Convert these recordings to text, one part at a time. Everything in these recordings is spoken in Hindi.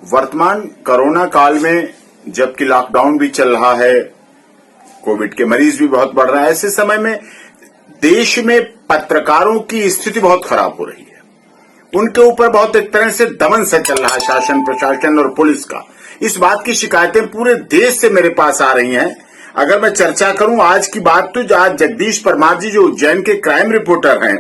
वर्तमान कोरोना काल में जबकि लॉकडाउन भी चल रहा है, कोविड के मरीज भी बहुत बढ़ रहे हैं, ऐसे समय में देश में पत्रकारों की स्थिति बहुत खराब हो रही है। उनके ऊपर बहुत एक तरह से दमन से चल रहा है शासन, प्रशासन और पुलिस का। इस बात की शिकायतें पूरे देश से मेरे पास आ रही हैं। अगर मैं चर्चा करूं आज की बात, तो आज जगदीश परमार जी जो उज्जैन के क्राइम रिपोर्टर हैं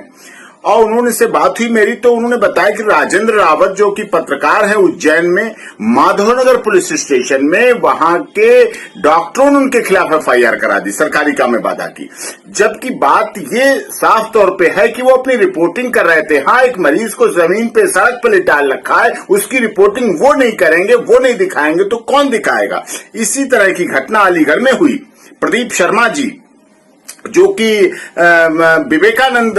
और उन्होंने से बात हुई मेरी, तो उन्होंने बताया कि राजेंद्र रावत जो कि पत्रकार है उज्जैन में माधवनगर पुलिस स्टेशन में, वहां के डॉक्टरों ने उनके खिलाफ एफआईआर करा दी, सरकारी काम में बाधा की। जबकि बात ये साफ तौर पे है कि वो अपनी रिपोर्टिंग कर रहे थे। हाँ, एक मरीज को जमीन पे सड़क पे डाल रखा है, उसकी रिपोर्टिंग वो नहीं करेंगे, वो नहीं दिखाएंगे तो कौन दिखाएगा। इसी तरह की घटना अलीगढ़ में हुई। प्रदीप शर्मा जी जो कि विवेकानंद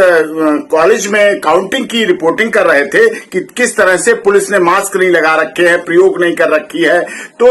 कॉलेज में काउंटिंग की रिपोर्टिंग कर रहे थे कि किस तरह से पुलिस ने मास्क नहीं लगा रखे हैं, प्रयोग नहीं कर रखी है, तो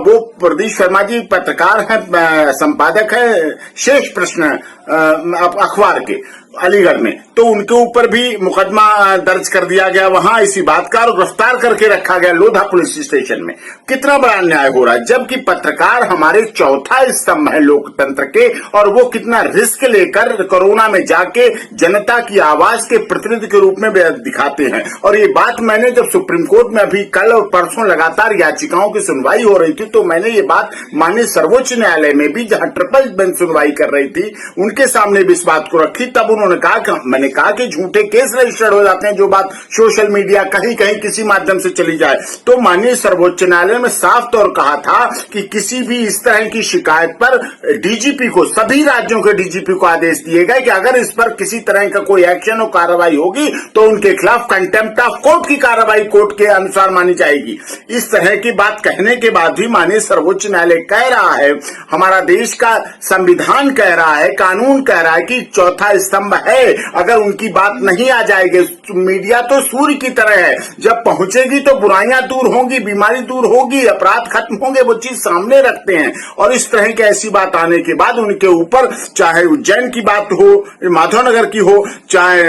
वो प्रदीप शर्मा जी पत्रकार हैं, संपादक है शेष प्रश्न अखबार के अलीगढ़ में, तो उनके ऊपर भी मुकदमा दर्ज कर दिया गया वहां इसी बात का, और गिरफ्तार करके रखा गया लोधा पुलिस स्टेशन में। कितना बड़ा अन्याय हो रहा है, जबकि पत्रकार हमारे चौथा स्तंभ है लोकतंत्र के, और वो कितना रिस्क लेकर कोरोना में जाके जनता की आवाज के प्रतिनिधि के रूप में दिखाते हैं। और ये बात मैंने जब सुप्रीम कोर्ट में अभी कल और परसों लगातार याचिकाओं की सुनवाई हो रही थी, तो मैंने ये बात माननीय सर्वोच्च न्यायालय में भी, जहां ट्रिपल बेंच सुनवाई कर रही थी, उनके सामने भी इस बात को रखी। तब उन्होंने कहा, मैंने कहा कि झूठे केस रजिस्टर्ड हो जाते हैं, जो बात सोशल मीडिया कहीं कहीं किसी माध्यम से चली जाए। तो माननीय सर्वोच्च न्यायालय में साफ तौर कहा था कि किसी भी इस तरह की शिकायत पर डीजीपी को, सभी राज्यों के डीजीपी को आदेश दिए गए कि अगर इस पर किसी तरह का कोई एक्शन और कार्रवाई होगी तो उनके खिलाफ कंटेम्प्ट ऑफ कोर्ट की कार्रवाई कोर्ट के अनुसार मानी जाएगी। इस तरह की बात कहने के बाद भी माननीय सर्वोच्च न्यायालय कह रहा है, हमारा देश का संविधान कह रहा है, कानून कह रहा है कि चौथा स्तंभ है, अगर उनकी बात नहीं आ जाएगी। मीडिया तो सूर्य की तरह है, जब पहुंचेगी तो बुराइयां दूर होंगी, बीमारी दूर होगी, अपराध खत्म होंगे, वो चीज सामने रखते हैं। और इस तरह की ऐसी बात आने के बाद उनके ऊपर, चाहे उज्जैन की बात हो, माधवनगर की हो, चाहे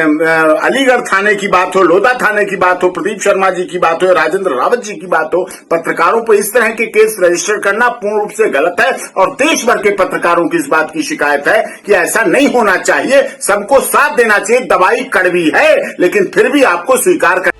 अलीगढ़ थाने की बात हो, लोधा थाने की बात हो, प्रदीप शर्मा जी की बात हो, राजेंद्र रावत जी की बात हो, पत्रकारों पर इस तरह के केस रजिस्टर करना पूर्ण रूप से गलत है। और देश भर के पत्रकारों की इस बात की शिकायत है कि ऐसा नहीं होना चाहिए। सबको साथ देना चाहिए। दवाई कड़वी है लेकिन फिर भी आपको स्वीकार कर